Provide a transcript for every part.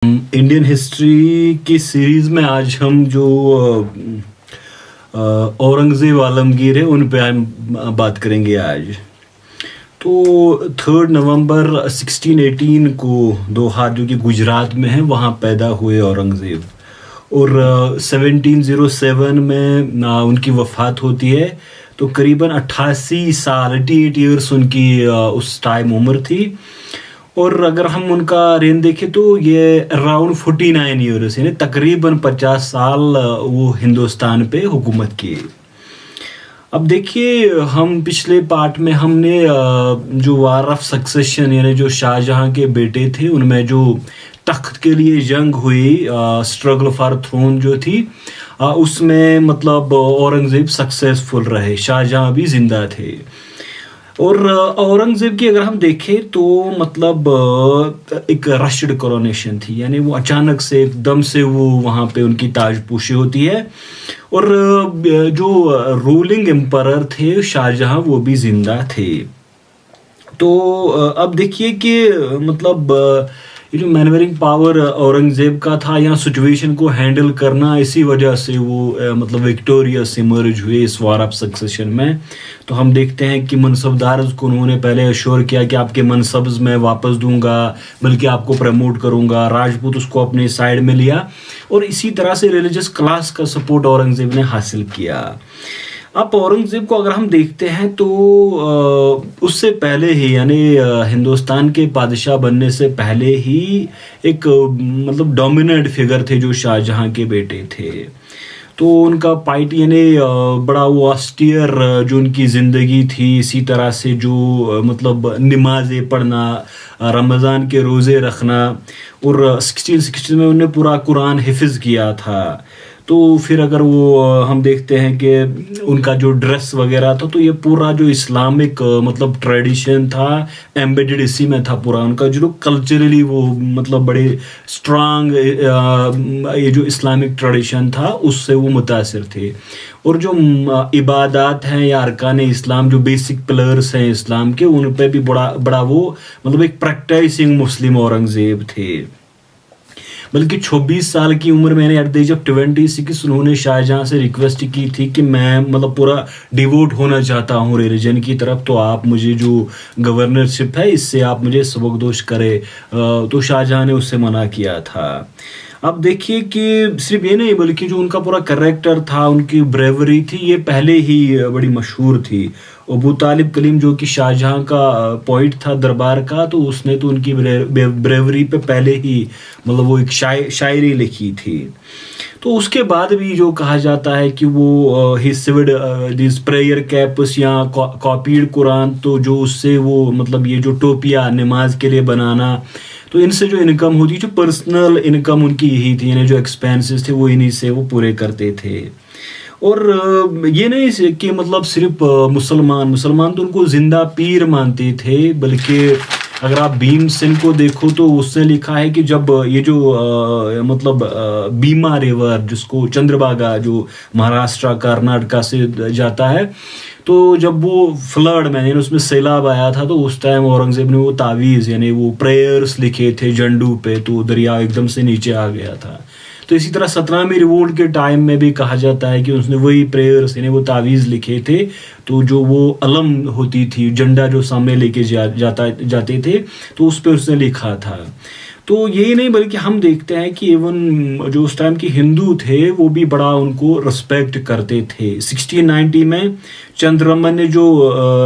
Indian history की series में आज हम जो औरंगज़ेब आलमगीर है उन पे हम बात करेंगे आज। तो 3 नवंबर 1618 को दोहा जो कि गुजरात में है वहाँ पैदा हुए औरंगज़ेब और 1707 में उनकी वफ़ात होती है। तो करीबन 88 साल 88 ईयर्स उनकी उस टाइम उम्र थी। और अगर हम उनका रेन देखें तो ये अराउंड 49 ईयर्स यानी तकरीबन 50 साल वो हिंदुस्तान पे हुकूमत की। अब देखिए हम पिछले पार्ट में हमने जो वार ऑफ सक्सेशन यानी जो शाहजहां के बेटे थे उनमें जो तख्त के लिए जंग हुई, स्ट्रगल फॉर थ्रोन जो थी, उसमें मतलब औरंगज़ेब सक्सेसफुल रहे, शाहजहां भी जिंदा थे। और औरंगज़ेब की अगर हम देखें तो मतलब एक रश्ड कोरोनेशन थी, यानी वो अचानक से एकदम से वो वहाँ पे उनकी ताजपोशी होती है। और जो रूलिंग एम्परर थे शाहजहां वो भी जिंदा थे। तो अब देखिए कि मतलब ये जो मैनेवरिंग पावर औरंगज़ेब का था या सिचुएशन को हैंडल करना, इसी वजह से वो मतलब विक्टोरियस इमर्ज हुए इस वार ऑफ सक्सेशन में। तो हम देखते हैं कि मनसबदार को उन्होंने पहले अश्योर किया कि आपके मनसब्स मैं वापस दूंगा, बल्कि आपको प्रमोट करूंगा। राजपूत उसको अपने साइड में लिया और इसी तरह से रिलीजियस क्लास का सपोर्ट औरंगज़ेब ने हासिल किया। अब औरंगज़ेब को अगर हम देखते हैं तो उससे पहले ही यानी हिंदुस्तान के बादशाह बनने से पहले ही एक मतलब डोमिनेंट फिगर थे जो शाहजहां के बेटे थे। तो उनका पाइट यानी बड़ा वो ऑस्टियर जो उनकी ज़िंदगी थी, इसी तरह से जो मतलब नमाज़ें पढ़ना, रमज़ान के रोज़े रखना, और 1660 में उन्होंने पूरा कुरान हिफ्ज़ किया था। तो फिर अगर वो हम देखते हैं कि उनका जो ड्रेस वगैरह था, तो ये पूरा जो इस्लामिक मतलब ट्रेडिशन था एम्बेडेड इसी में था पूरा उनका, जो कल्चरली वो मतलब बड़े स्ट्रांग ये जो इस्लामिक ट्रेडिशन था उससे वो मुतासिर थे। और जो इबादत हैं या अरकान इस्लाम, जो बेसिक पिलर्स हैं इस्लाम के, उन पे भी बड़ा बड़ा वो मतलब एक प्रैक्टिसिंग मुस्लिम औरंगज़ेब थे। बल्कि 26 साल की उम्र में एट द एज ऑफ 26 उन्होंने शाहजहां से रिक्वेस्ट की थी कि मैं मतलब पूरा डिवोट होना चाहता हूँ रिलीजन की तरफ, तो आप मुझे जो गवर्नरशिप है इससे आप मुझे सबकदोश करें। तो शाहजहां ने उससे मना किया था। अब देखिए कि सिर्फ ये नहीं बल्कि जो उनका पूरा कैरेक्टर था, उनकी ब्रेवरी थी, ये पहले ही बड़ी मशहूर थी। अबू तालिब कलीम जो कि शाहजहां का पॉइंट था दरबार का, तो उसने तो उनकी ब्रेवरी पे पहले ही मतलब वो एक शायरी लिखी थी। तो उसके बाद भी जो कहा जाता है कि वो ही सिविड दिस प्रेयर कैप्स या कॉपीड कुरान, तो जो उससे वो मतलब ये जो टोपिया नमाज के लिए बनाना, तो इनसे जो इनकम होती, जो पर्सनल इनकम उनकी यही थी, यानी जो एक्सपेंसेस थे वो इन्हीं से वो पूरे करते थे। और ये नहीं कि मतलब सिर्फ मुसलमान तो उनको जिंदा पीर मानते थे, बल्कि अगर आप भीम सिंह को देखो तो उसने लिखा है कि जब ये जो मतलब भीमा रिवर जिसको चंद्रभागा जो महाराष्ट्र कर्नाटका से जाता है, तो जब वो फ्लड में यानी उसमें सैलाब आया था, तो उस टाइम औरंगज़ेब ने वो तावीज़ यानी वो प्रेयर्स लिखे थे झंडू पे, तो दरिया एकदम से नीचे आ गया था। तो इसी तरह 17वीं रिवोल्ट के टाइम में भी कहा जाता है कि उसने वही प्रेयर्स यानी वो तावीज़ लिखे थे। तो जो वो अलम होती थी, झंडा जो सामने लेके जाते थे, तो उस पर उसने लिखा था। तो यही नहीं बल्कि हम देखते हैं कि इवन जो उस टाइम के हिंदू थे वो भी बड़ा उनको रिस्पेक्ट करते थे। 1690 में चंद्रमन ने जो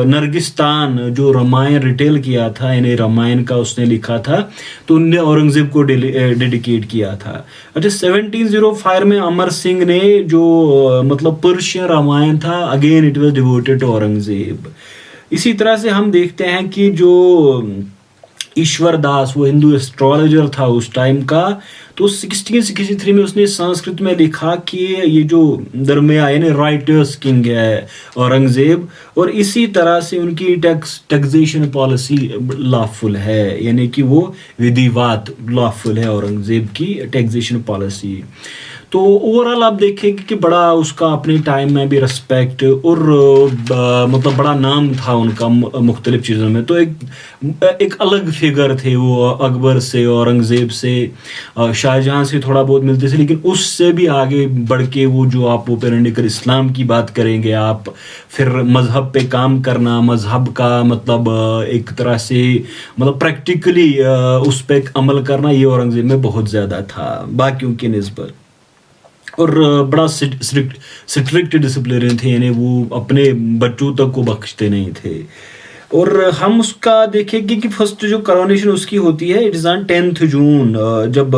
नरगिस्तान जो रामायण रिटेल किया था, यानी रामायण का उसने लिखा था, तो उनने औरंगज़ेब को डेडिकेट किया था। अच्छा 1705 में अमर सिंह ने जो मतलब पर्शियन रामायण था, again it was devoted to Aurangzeb. इसी तरह से हम देखते हैं कि जो ईश्वर दास वो हिंदू एस्ट्रोलॉजर था उस टाइम का, तो 1663 में उसने संस्कृत में लिखा कि ये जो दरमिया यानी राइटर्स किंग है औरंगज़ेब, और इसी तरह से उनकी टैक्सेशन पॉलिसी लॉफुल है, यानी कि वो विधिवत लॉफुल है औरंगज़ेब की टैक्सेशन पॉलिसी। तो ओवरऑल आप देखेंगे कि बड़ा उसका अपने टाइम में भी रिस्पेक्ट और मतलब बड़ा नाम था उनका मुख्तलिफ चीज़ों में। तो एक अलग फिगर थे वो, अकबर से, औरंगज़ेब से, शाहजहां से थोड़ा बहुत मिलते थे, लेकिन उससे भी आगे बढ़ के वो जो आप ओपेरंडिकर इस्लाम की बात करेंगे आप, फिर मज़हब पे काम करना, मज़हब का मतलब एक तरह से मतलब प्रैक्टिकली उस पर अमल करना, ये औरंगज़ेब में बहुत ज़्यादा था बाकियों की निस्बत। और बड़ा स्ट्रिक्ट डिसिप्लिन थे, यानी वो अपने बच्चों तक को बख्शते नहीं थे। और हम उसका देखेंगे कि फर्स्ट जो करोनेशन उसकी होती है, इट इज़ ऑन 10 जून, जब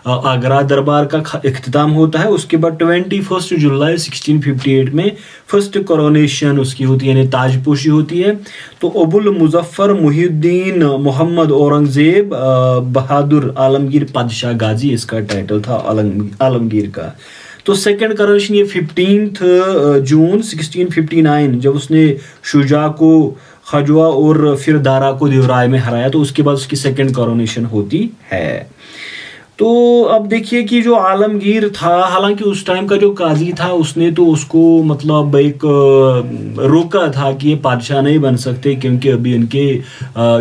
आगरा दरबार का इख्तिताम होता है। उसके बाद 21 जुलाई 1658 में फर्स्ट करोनेशन उसकी होती है, यानी ताजपोशी होती है। तो अबुल मुजफ्फर मुहिउद्दीन मोहम्मद औरंगज़ेब बहादुर आलमगीर पादशाह गाजी, इसका टाइटल था आलमगीर का। तो सेकंड करोनेशन ये 15 जून 1659, जब उसने शुजा को खजवा और फिर दारा को देवराय में हराया, तो उसके बाद उसकी सेकंड करोनेशन होती है। तो अब देखिए कि जो आलमगीर था, हालांकि उस टाइम का जो काजी था उसने तो उसको मतलब एक रोका था कि ये बादशाह नहीं बन सकते, क्योंकि अभी इनके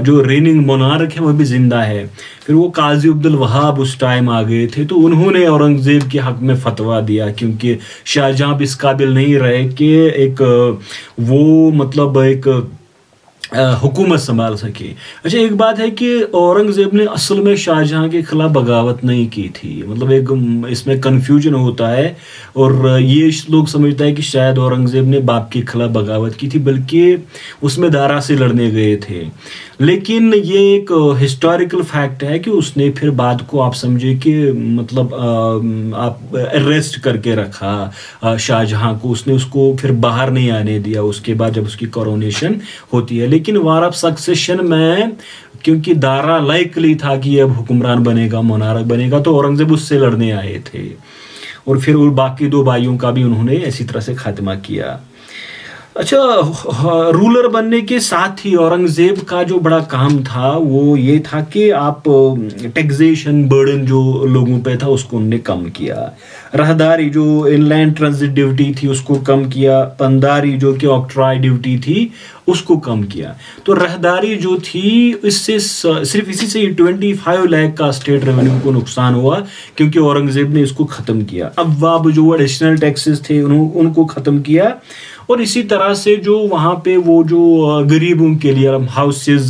जो रेनिंग मोनार्क है वो भी जिंदा है। फिर वो काजी अब्दुल वहाब उस टाइम आ गए थे, तो उन्होंने औरंगज़ेब के हक में फतवा दिया, क्योंकि शाहजहां भी इस काबिल नहीं रहे कि एक वो मतलब एक हुकूमत संभाल सके। अच्छा, एक बात है कि औरंगज़ेब ने असल में शाहजहां के खिलाफ बगावत नहीं की थी, मतलब एक इसमें कन्फ्यूजन होता है, और ये लोग समझता है कि शायद औरंगज़ेब ने बाप के खिलाफ बगावत की थी, बल्कि उसमें दारा से लड़ने गए थे। लेकिन ये एक हिस्टोरिकल फैक्ट है कि उसने फिर बाद को आप समझे कि मतलब आप अरेस्ट करके रखा शाहजहां को, उसने उसको फिर बाहर नहीं आने दिया उसके बाद जब उसकी कोरोनेशन होती है। लेकिन वार ऑफ सक्सेशन में क्योंकि दारा लाइकली था कि अब हुक्मरान बनेगा, मोनारक बनेगा, तो औरंगज़ेब उससे लड़ने आए थे, और फिर उन बाकी दो भाइयों का भी उन्होंने इसी तरह से खात्मा किया। अच्छा, रूलर बनने के साथ ही औरंगज़ेब का जो बड़ा काम था वो ये था कि आप टैक्सेशन बर्डन जो लोगों पे था उसको उन्होंने कम किया। राहदारी जो इनलैंड ट्रांजिट ड्यूटी थी उसको कम किया। पंदारी जो कि ऑक्ट्रॉय ड्यूटी थी उसको कम किया। तो राहदारी जो थी इससे सिर्फ इसी से 25 लाख का स्टेट रेवेन्यू को नुकसान हुआ, क्योंकि औरंगज़ेब ने इसको ख़त्म किया। अब वाब जो एडिशनल टैक्सेस थे उनको ख़त्म किया, और इसी तरह से जो वहाँ पे वो जो गरीबों के लिए हाउसेस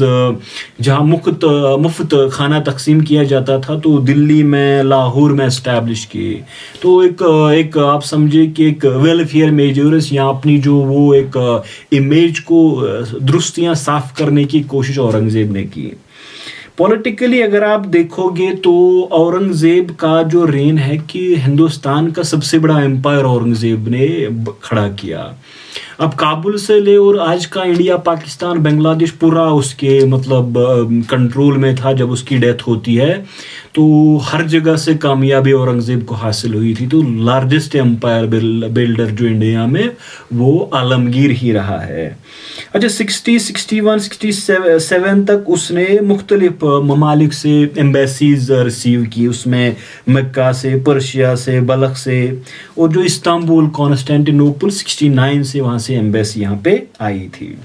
जहाँ मुफ्त खाना तकसीम किया जाता था, तो दिल्ली में, लाहौर में इस्टेब्लिश किए। तो एक आप समझे कि एक वेलफेयर मेजर्स या अपनी जो वो एक इमेज को दुरुस्तियाँ साफ करने की कोशिश औरंगज़ेब ने की। पॉलिटिकली अगर आप देखोगे तो औरंगज़ेब का जो रेन है कि हिंदुस्तान का सबसे बड़ा एम्पायर औरंगज़ेब ने खड़ा किया। अब काबुल से ले और आज का इंडिया, पाकिस्तान, बांग्लादेश पूरा उसके मतलब कंट्रोल में था जब उसकी डेथ होती है। तो हर जगह से कामयाबी औरंगज़ेब को हासिल हुई थी। तो लार्जेस्ट एम्पायर बिल्डर जो इंडिया में वो आलमगीर ही रहा है। अच्छा, 60, 61, 67 तक उसने मुख्तलिफ ममालिक से एम्बेसीज रिसीव की, उसमें मक्का से, पर्शिया से, बलख से, और जो इस्तांबुल, कॉन्स्टेंटिनोपल 69 से वहाँ से एम्बेसी यहाँ पे आई थी।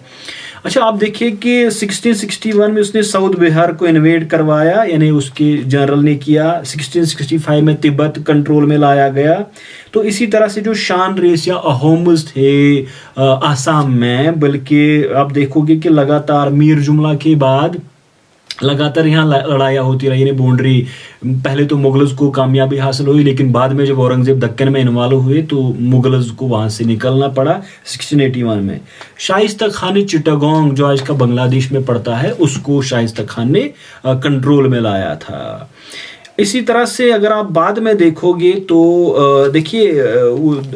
अच्छा, आप देखिए कि 1661 में उसने साउथ बिहार को इन्वेड करवाया, यानी उसके जनरल ने किया। 1665 में तिब्बत कंट्रोल में लाया गया। तो इसी तरह से जो शान रेस या अहोम्स थे आसाम में, बल्कि आप देखोगे कि लगातार मीर जुमला के बाद लगातार यहाँ लड़ाइयाँ होती रही, यानी बाउंड्री। पहले तो मुगल्स को कामयाबी हासिल हुई, लेकिन बाद में जब औरंगज़ेब दक्कन में इन्वॉल्व हुए तो मुगल्स को वहाँ से निकलना पड़ा। 1681 में शाइस्ता खान ने चिटागोंग जो आज का बांग्लादेश में पड़ता है उसको शाइस्ता खान ने कंट्रोल में लाया था। इसी तरह से अगर आप बाद में देखोगे तो देखिए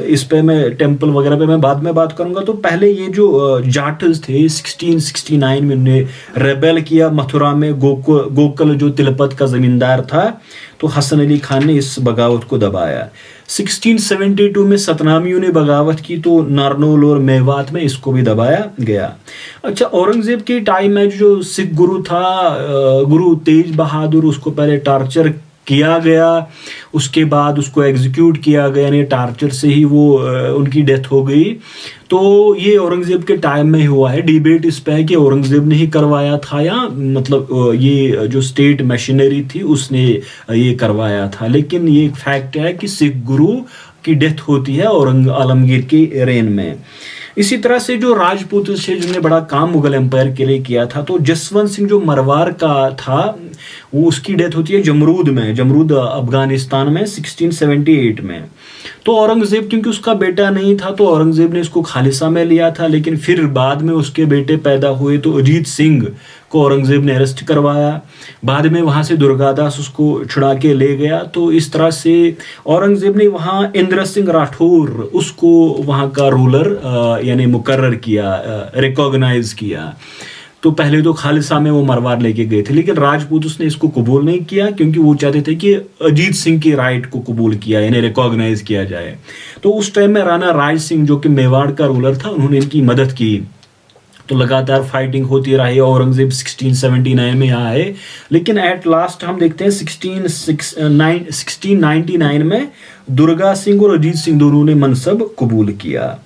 इस पे मैं टेम्पल वगैरह पे मैं बाद में बात करूंगा। तो पहले ये जो जाटस थे 1669 में उन्हें रेबेल किया मथुरा में। गोकल जो तिलपत का जमींदार था, तो हसन अली खान ने इस बगावत को दबाया। 1672 में सतनामियों ने बगावत की, तो नारनौल और मेवात में इसको भी दबाया गया। अच्छा, औरंगज़ेब के टाइम में जो सिख गुरु था, गुरु तेज बहादुर, उसको पहले टॉर्चर किया गया, उसके बाद उसको एग्जीक्यूट किया गया, यानी टार्चर से ही वो उनकी डेथ हो गई। तो ये औरंगज़ेब के टाइम में हुआ है। डिबेट इस पे है कि औरंगज़ेब ने ही करवाया था या मतलब ये जो स्टेट मशीनरी थी उसने ये करवाया था, लेकिन ये एक फैक्ट है कि सिख गुरु की डेथ होती है आलमगीर के रेन में। इसी तरह से जो राजपूत थे जिन्होंने बड़ा काम मुगल एम्पायर के लिए किया था, तो जसवंत सिंह जो मरवार का था वो उसकी डेथ होती है जमरूद अफगानिस्तान में 1678 में। तो औरंगज़ेब क्योंकि उसका बेटा नहीं था तो औरंगज़ेब ने इसको खालिसा में लिया था, लेकिन फिर बाद में उसके बेटे पैदा हुए तो अजीत सिंह को औरंगज़ेब ने अरेस्ट करवाया। बाद में वहाँ से दुर्गादास उसको छुड़ा के ले गया। तो इस तरह से औरंगज़ेब ने वहाँ इंद्र सिंह राठौर उसको वहाँ का रूलर यानी मुकर्रर किया, रिकॉग्नाइज किया। तो पहले तो खालिसा में वो मरवार लेके गए थे, लेकिन राजपूत उसने इसको कबूल नहीं किया क्योंकि वो चाहते थे कि अजीत सिंह की राइट को कबूल किया यानी रिकॉग्नाइज किया जाए। तो उस टाइम में राणा राज सिंह जो कि मेवाड़ का रूलर था, उन्होंने इनकी मदद की। तो लगातार फाइटिंग होती रही। औरंगज़ेब 1679 में यहाँ आए, लेकिन एट लास्ट हम देखते हैं 1699 में दुर्गा सिंह और अजीत सिंह दोनों ने मनसब कबूल किया।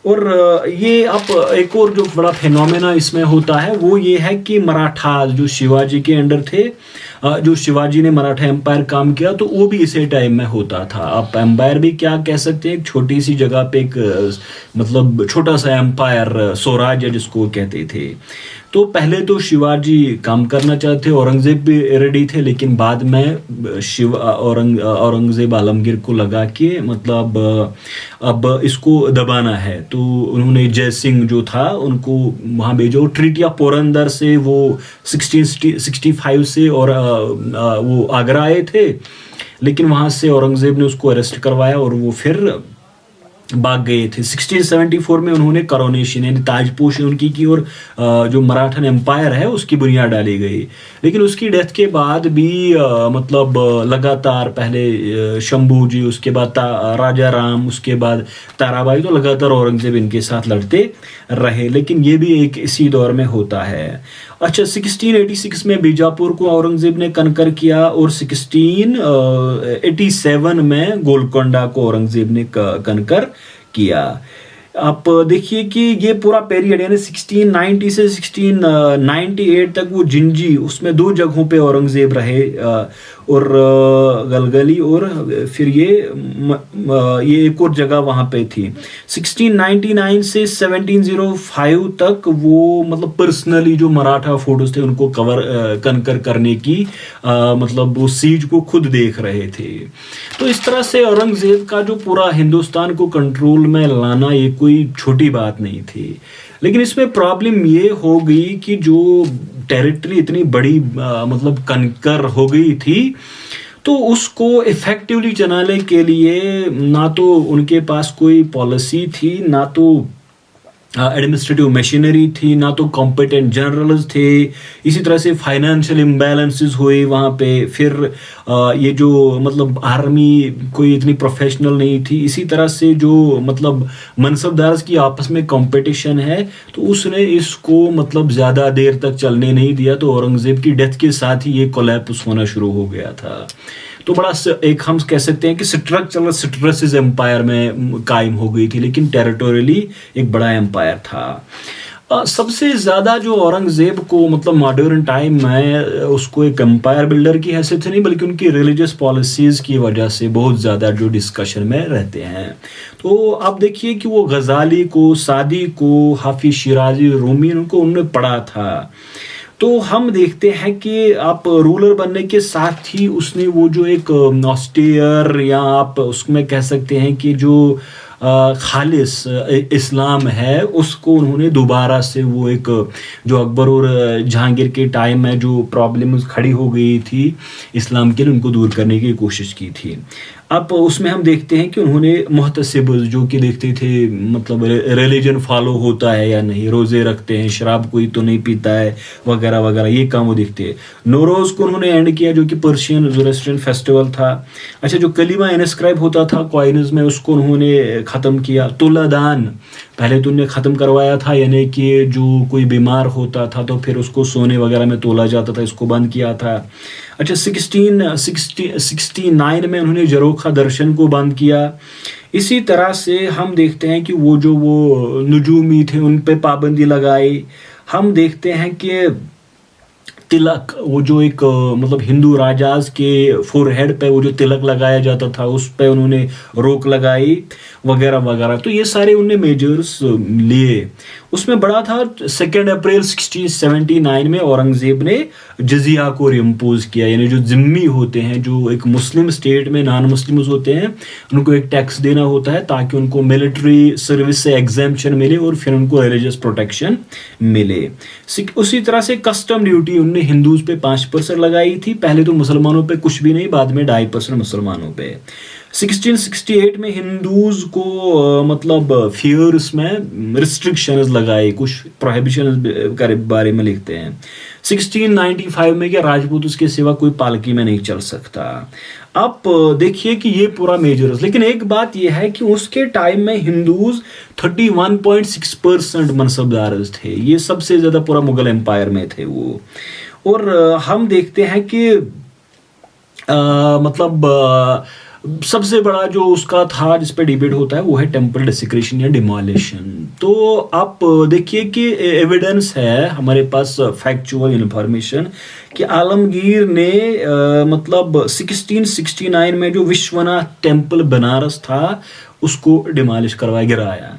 और ये अब एक और जो बड़ा फिनोमेना इसमें होता है वो ये है कि मराठा जो शिवाजी के अंडर थे, जो शिवाजी ने मराठा एम्पायर काम किया, तो वो भी इसी टाइम में होता था। आप एम्पायर भी क्या कह सकते हैं, एक छोटी सी जगह पे एक मतलब छोटा सा एम्पायर, स्वराज्य जिसको कहते थे। तो पहले तो शिवाजी काम करना चाहते, औरंगज़ेब भी रेडी थे, लेकिन बाद में औरंगज़ेब आलमगीर को लगा कि मतलब अब इसको दबाना है, तो उन्होंने जय सिंह जो था उनको वहाँ भेजो। ट्रीटी ऑफ पोरबंदर से वो 1665 से और वो आगरा आए थे, लेकिन वहाँ से औरंगज़ेब ने उसको अरेस्ट करवाया और वो फिर भाग गए थे। 1674 में उन्होंने करोनेशन यानी ताजपोशी उनकी की और जो मराठा एम्पायर है उसकी बुनियाद डाली गई। लेकिन उसकी डेथ के बाद भी मतलब लगातार पहले शंभू जी, उसके बाद राजा राम, उसके बाद ताराबाई, तो लगातार औरंगज़ेब इनके साथ लड़ते रहे। लेकिन ये भी एक इसी दौर में होता है। अच्छा, 1686 में बीजापुर को औरंगज़ेब ने कनकर किया और 1687 में गोलकोंडा को औरंगज़ेब ने कनकर किया। आप देखिए कि ये पूरा पीरियड यानी 1690 से 1698 तक वो जिंजी, उसमें 2 जगहों पे औरंगज़ेब रहे, और गलगली और फिर ये एक और जगह वहाँ पे थी। 1699 से 1705 तक वो मतलब पर्सनली जो मराठा फोर्ट्स थे उनको कनकर करने की मतलब वो सीज को खुद देख रहे थे। तो इस तरह से औरंगज़ेब का जो पूरा हिंदुस्तान को कंट्रोल में लाना ये कोई छोटी बात नहीं थी। लेकिन इसमें प्रॉब्लम ये हो गई कि जो टेरिटरी इतनी बड़ी मतलब कनकर हो गई थी, तो उसको इफेक्टिवली चलाने के लिए ना तो उनके पास कोई पॉलिसी थी, ना तो एडमिनिस्ट्रेटिव मशीनरी थी, ना तो कॉम्पिटेंट जनरल्स थे। इसी तरह से फाइनेंशियल इम्बैलेंसेस हुए वहाँ पे। फिर ये जो मतलब आर्मी कोई इतनी प्रोफेशनल नहीं थी। इसी तरह से जो मतलब मनसबदार की आपस में कंपटीशन है, तो उसने इसको मतलब ज़्यादा देर तक चलने नहीं दिया। तो औरंगज़ेब की डेथ के साथ ही ये कोलैप्स होना शुरू हो गया था। तो बड़ा एक हम कह सकते हैं कि स्ट्रक्चरल इस एम्पायर में कायम हो गई थी, लेकिन टेरिटोरियली एक बड़ा एम्पायर था। सबसे ज़्यादा जो औरंगज़ेब को मतलब मॉडर्न टाइम में उसको एक एम्पायर बिल्डर की हैसियत से नहीं, बल्कि उनकी रिलीजियस पॉलिसीज़ की वजह से बहुत ज़्यादा जो डिस्कशन में रहते हैं। तो आप देखिए कि वो गज़ाली को, सादी को, हाफिज शिराजी, रूमी, उन्होंने पढ़ा था। तो हम देखते हैं कि आप रूलर बनने के साथ ही उसने वो जो एक ऑस्टियर या आप उसमें कह सकते हैं कि जो खालिस इस्लाम है उसको उन्होंने दोबारा से वो एक जो अकबर और जहांगीर के टाइम में जो प्रॉब्लम्स खड़ी हो गई थी इस्लाम के लिए, उनको दूर करने की कोशिश की थी। अब उसमें हम देखते हैं कि उन्होंने मुहतसिब जो कि देखते थे मतलब रिलीजन फॉलो होता है या नहीं, रोज़े रखते हैं, शराब कोई तो नहीं पीता है, वगैरह वगैरह, ये काम वो देखते हैं। नौरोज़ को उन्होंने एंड किया जो कि पर्शियन ज़ोरेस्ट्रियन फेस्टिवल था। अच्छा, जो कलीमा इनस्क्राइब होता था कॉइन्स में, उसको उन्होंने ख़त्म किया। तुलादान पहले तो उन्हें ख़त्म करवाया था, यानी कि जो कोई बीमार होता था तो फिर उसको सोने वगैरह में तोला जाता था, इसको बंद किया था। अच्छा, 1669 में उन्होंने जरोखा दर्शन को बंद किया। इसी तरह से हम देखते हैं कि वो नजूमी थे उन पे पाबंदी लगाई। हम देखते हैं कि तिलक, वो जो एक मतलब हिंदू राजाज के फोरहेड पे वो जो तिलक लगाया जाता था उस पे उन्होंने रोक लगाई वगैरह वगैरह। तो ये सारे उनने मेजर्स लिए। उसमें बड़ा था 2 अप्रैल 1679 में औरंगजेब ने जजिया को इम्पोज किया, यानी जो जिम्मी होते हैं, जो एक मुस्लिम स्टेट में नॉन मुस्लिम्स होते हैं, उनको एक टैक्स देना होता है ताकि उनको मिलिट्री सर्विस से एग्जेम्पशन मिले और फिर उनको रिलीजियस प्रोटेक्शन मिले। उसी तरह से कस्टम ड्यूटी उनने हिंदूज पे 5% लगाई थी। पहले तो मुसलमानों पे कुछ भी नहीं, बाद में 2.5% मुसलमानों पे। 1668 में हिंदूज को मतलब फियर्स में रिस्ट्रिक्शंस लगाए, कुछ प्रोहिबिशन के बारे में लिखते हैं। 1695 में क्या राजपूत उसके सिवा कोई पालकी में नहीं चल सकता। अब देखिए कि ये पूरा मेजर्स, लेकिन एक बात ये है कि उसके टाइम में हिंदूज 31.6% मनसबदार थे। ये सबसे ज़्यादा पूरा मुगल एम्पायर में थे वो। और हम देखते हैं कि सबसे बड़ा जो उसका था जिस पे डिबेट होता है वो है टेम्पल डेसिक्रेशन या डिमोलिशन। तो आप देखिए कि एविडेंस है हमारे पास, फैक्चुअल इंफॉर्मेशन, कि आलमगीर ने 1669 में जो विश्वनाथ टेम्पल बनारस था उसको डिमोलिश करवाया, गिराया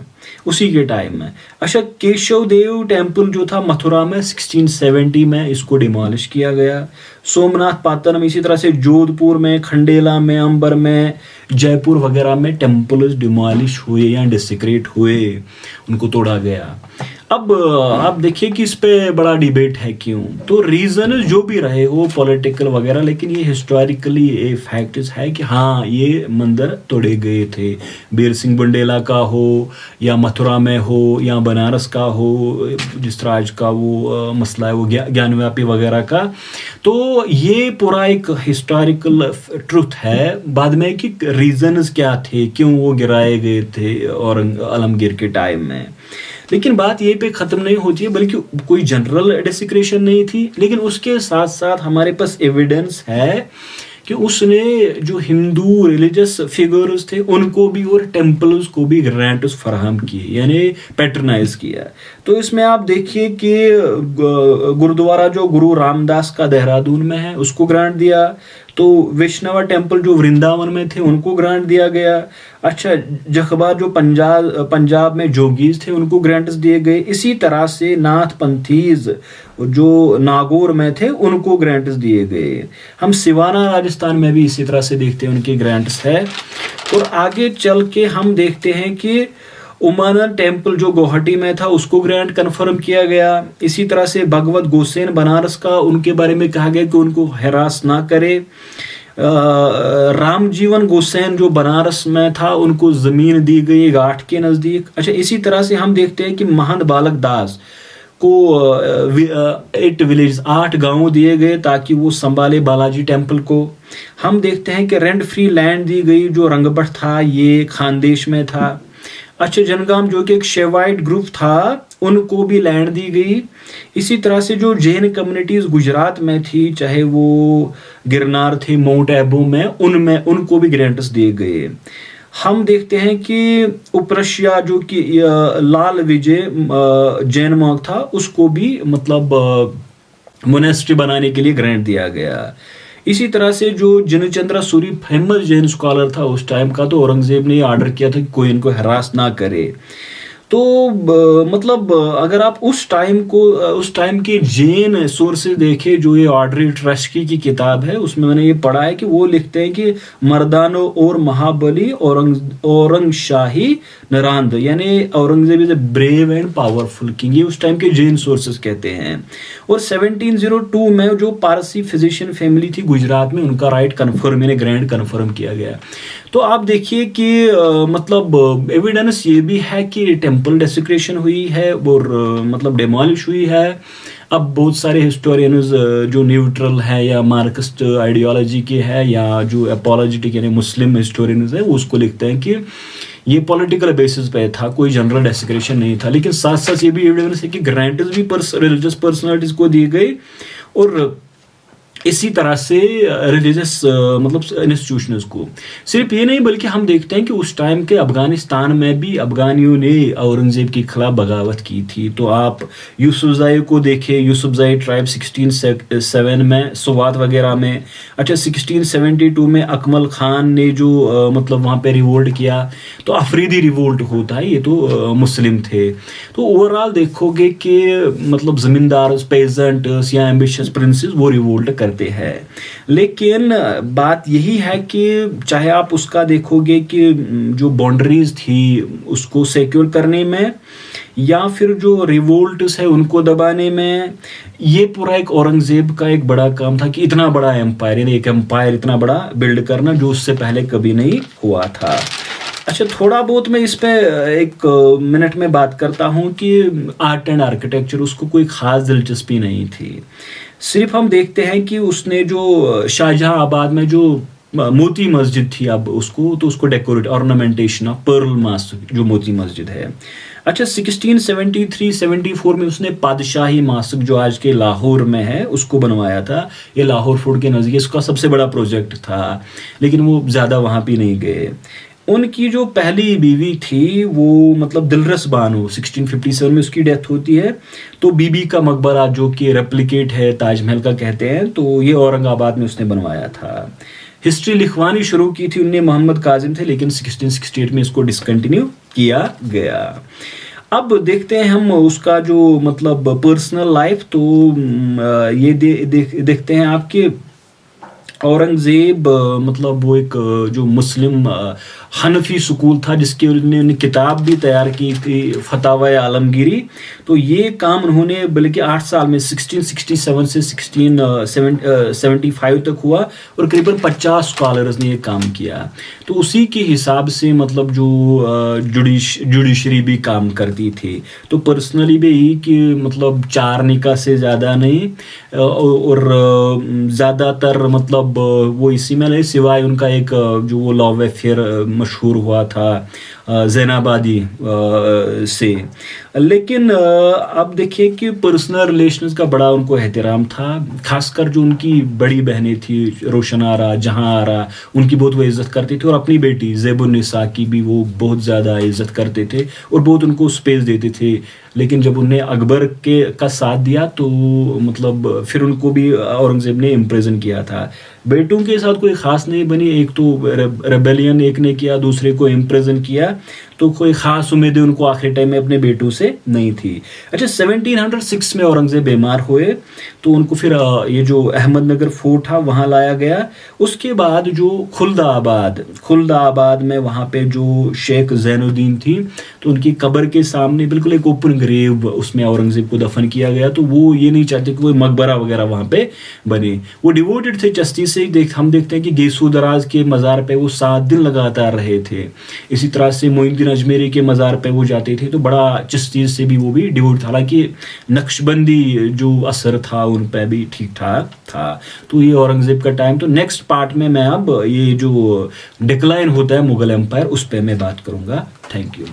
उसी के टाइम में। अच्छा, केशव देव टेम्पल जो था मथुरा में 1670 में इसको डिमोलिश किया गया। सोमनाथ पाटन, इसी तरह से जोधपुर में, खंडेला में, अंबर में, जयपुर वगैरह में टेम्पल्स डिमोलिश हुए या डिसेक्रेट हुए, उनको तोड़ा गया। अब आप देखिए कि इस पे बड़ा डिबेट है क्यों। तो रीज़न जो भी रहे हो पॉलिटिकल वगैरह, लेकिन ये हिस्टोरिकली ये फैक्ट्स है कि हाँ ये मंदिर तोड़े गए थे। बीर सिंह बुंडेला का हो या मथुरा में हो या बनारस का हो, जिस तरह आज का वो मसला है वो ज्ञानव्यापी वगैरह का, तो ये पूरा एक हिस्टोरिकल ट्रुथ है। बाद में कि रीजंस क्या थे, क्यों वो गिराए गए थे और आलमगीर के टाइम में। लेकिन बात ये पे ख़त्म नहीं होती है, बल्कि कोई जनरल डेसिक्रेशन नहीं थी, लेकिन उसके साथ साथ हमारे पास एविडेंस है कि उसने जो हिंदू रिलीजियस फिगर्स थे उनको भी और टेम्पल्स को भी ग्रांट्स फराहम किए, यानी पैट्रनाइज किया। तो इसमें आप देखिए कि गुरुद्वारा जो गुरु रामदास का देहरादून में है उसको ग्रांट दिया। तो वैष्णवा टेम्पल जो वृंदावन में थे उनको ग्रांट दिया गया। अच्छा, जखबा जो पंजाब में जोगीज थे उनको ग्रांट्स दिए गए। इसी तरह से नाथ पंथीज जो नागौर में थे उनको ग्रांट्स दिए गए। हम सिवाना राजस्थान में भी इसी तरह से देखते हैं, उनके ग्रांट्स है। और आगे चल के हम देखते हैं कि उमानंद टेम्पल जो गुवाहाटी में था उसको ग्रांट कन्फर्म किया गया। इसी तरह से भगवत गोसेन बनारस का, उनके बारे में कहा गया कि उनको हरास ना करे। रामजीवन गोसेन जो बनारस में था उनको जमीन दी गई घाट के नजदीक। अच्छा, इसी तरह से हम देखते हैं कि महंत बालक दास को 8 गांव दिए गए ताकि वो संभाले बालाजी टेम्पल को। हम देखते हैं कि रेंट फ्री लैंड दी गई, जो रंगभट था ये खानदेश में था। अच्छा, जनगाम जो कि एक शेवाइट ग्रुप था उनको भी लैंड दी गई। इसी तरह से जो जैन कम्युनिटीज गुजरात में थी, चाहे वो गिरनार थे, माउंट एबू में, उनमें उनको भी ग्रांट्स दिए गए। हम देखते हैं कि उपरशिया जो कि लाल विजय जैन मॉन्क था उसको भी मतलब मोनेस्ट्री बनाने के लिए ग्रांट दिया गया। इसी तरह से जो जिनचंद्रा सूरी फेमस जैन स्कॉलर था उस टाइम का, तो औरंगजेब ने ऑर्डर किया था कि कोई इनको हरास ना करे। तो मतलब अगर आप उस टाइम के जैन सोर्सेज देखें, जो ये ऑड्री ट्रस्की की किताब है उसमें मैंने ये पढ़ा है कि वो लिखते हैं कि मर्दानो और महाबली औरंगशाही नरांद, यानी Aurangzeb is a brave and powerful king, ये उस टाइम के जैन सोर्सेज कहते हैं। और 1702 में जो पारसी फिजिशियन फैमिली थी गुजरात में, उनका राइट कन्फर्म, यानी ग्रैंड कन्फर्म किया गया। तो आप देखिए कि मतलब एविडेंस ये भी है कि टेम्पल डेसिक्रेशन हुई है और मतलब डेमोलिश हुई है। अब बहुत सारे हिस्टोरियंस जो न्यूट्रल है या मार्क्सिस्ट आइडियोलॉजी के है या जो अपोलोजेटिक यानी मुस्लिम हिस्टोरियंस है, वो उसको लिखते हैं कि ये पॉलिटिकल बेसिस पे था, कोई जनरल डेसिग्रेशन नहीं था। लेकिन साथ साथ ये भी एविडेंस है कि ग्रांट्स भी रिलीजियस पर्सनालिटीज को दिए गए और इसी तरह से रिलीजियस मतलब इंस्टीट्यूशंस को। सिर्फ ये नहीं बल्कि हम देखते हैं कि उस टाइम के अफगानिस्तान में भी अफगानियों ने औरंगजेब के खिलाफ बगावत की थी। तो आप यूसुफजई को देखें, यूसुफजई ट्राइब 1607 में स्वात वगैरह में। अच्छा 1672 में अकमल खान ने जो मतलब वहाँ पे रिवोल्ट किया, तो अफरीदी रिवोल्ट होता है, ये तो मुस्लिम थे। तो ओवरऑल देखोगे कि मतलब ज़मींदार पेजेंट्स या एम्बिशियस प्रिंसेस वो रिवोल्ट करते हैं। लेकिन बात यही है कि चाहे आप उसका देखोगे कि जो बाउंड्रीज थी उसको सिक्योर करने में या फिर जो रिवोल्ट्स है उनको दबाने में, ये पूरा एक औरंगजेब का एक बड़ा काम था कि इतना बड़ा एम्पायर, यानी एक एम्पायर इतना बड़ा बिल्ड करना जो उससे पहले कभी नहीं हुआ था। अच्छा थोड़ा बहुत मैं इस पे एक मिनट में बात करता हूँ कि आर्ट एंड आर्किटेक्चर उसको कोई ख़ास दिलचस्पी नहीं थी। सिर्फ हम देखते हैं कि उसने जो शाहजहां आबाद में जो मोती मस्जिद थी, अब उसको decorate ornamentation of pearl mask जो मोती मस्जिद है। अच्छा 1673-74 में उसने पादशाही मास्क जो आज के लाहौर में है उसको बनवाया था। ये लाहौर फोर्ट के नज़दीक इसका सबसे बड़ा प्रोजेक्ट था, लेकिन वो ज़्यादा वहाँ भी नहीं गए। उनकी जो पहली बीवी थी वो मतलब दिलरस बानो, 1657 में उसकी डेथ होती है। तो बीबी का मकबरा जो कि रेप्लिकेट है ताजमहल का कहते हैं, तो ये औरंगाबाद में उसने बनवाया था। हिस्ट्री लिखवानी शुरू की थी उनने, मोहम्मद काजिम थे, लेकिन 1668 में इसको डिसकंटिन्यू किया गया। अब देखते हैं हम उसका जो मतलब पर्सनल लाइफ। तो ये देखते हैं आपके औरंगजेब मतलब वो एक जो मुस्लिम हनफी स्कूल था जिसके उन्होंने किताब भी तैयार की थी, फतावा आलमगीरी। तो ये काम उन्होंने बल्कि 8 साल में 1667 से 1675 तक हुआ और करीबन 50 स्कॉलर्स ने ये काम किया। तो उसी के हिसाब से मतलब जो जुडिशरी भी काम करती थी। तो पर्सनली भी यही कि मतलब 4 निकाह से ज़्यादा नहीं और ज़्यादातर मतलब वो इसी में नहीं, सिवाय उनका एक जो वो लव अफेयर मशहूर हुआ था जैनाबादी से। लेकिन अब देखिए कि पर्सनल रिलेशंस का बड़ा उनको एहतराम था, खासकर जो उनकी बड़ी बहनें थी रोशन आरा, जहां आरा, उनकी बहुत वो इज़्ज़त करते थे और अपनी बेटी ज़ैबुन्निसा की भी वो बहुत ज़्यादा इज़्ज़त करते थे और बहुत उनको स्पेस देते थे। लेकिन जब उन्हें अकबर का साथ दिया तो मतलब फिर उनको भी औरंगज़ेब ने इम्प्रेजन किया था। बेटों के साथ कोई ख़ास नहीं बनी, एक तो रेबेलियन एक ने किया, दूसरे को इम्प्रेजन किया, तो कोई ख़ास उम्मीदें उनको आखिरी टाइम में अपने बेटों से नहीं थी। अच्छा 1706 में औरंगज़ेब बीमार हुए तो उनको फिर ये जो अहमदनगर फोर्ट था वहाँ लाया गया। उसके बाद जो खुल्दाबाद में वहाँ पे जो शेख ज़ैनुद्दीन थी तो उनकी कब्र के सामने बिल्कुल एक ओपन ग्रेव उसमें औरंगज़ेब को दफन किया गया। तो वो ये नहीं चाहते कि कोई मकबरा वगैरह वहाँ पे बने। वो डिवोटेड थे चिश्ती से। हम देखते हैं कि गेसू दराज के मज़ार पे वो 7 दिन लगातार रहे थे। इसी तरह से मोइनुद्दीन अजमेरी के मज़ार पे वो जाते थे, तो बड़ा चिश्ती से भी वो भी डिवोट था। हालांकि नक्शबंदी जो असर था उन पे भी ठीक ठाक था। तो ये औरंगज़ेब का टाइम। तो नेक्स्ट पार्ट में मैं अब ये जो डिक्लाइन होता है मुगल एम्पायर उस पर मैं बात करूँगा। Thank you.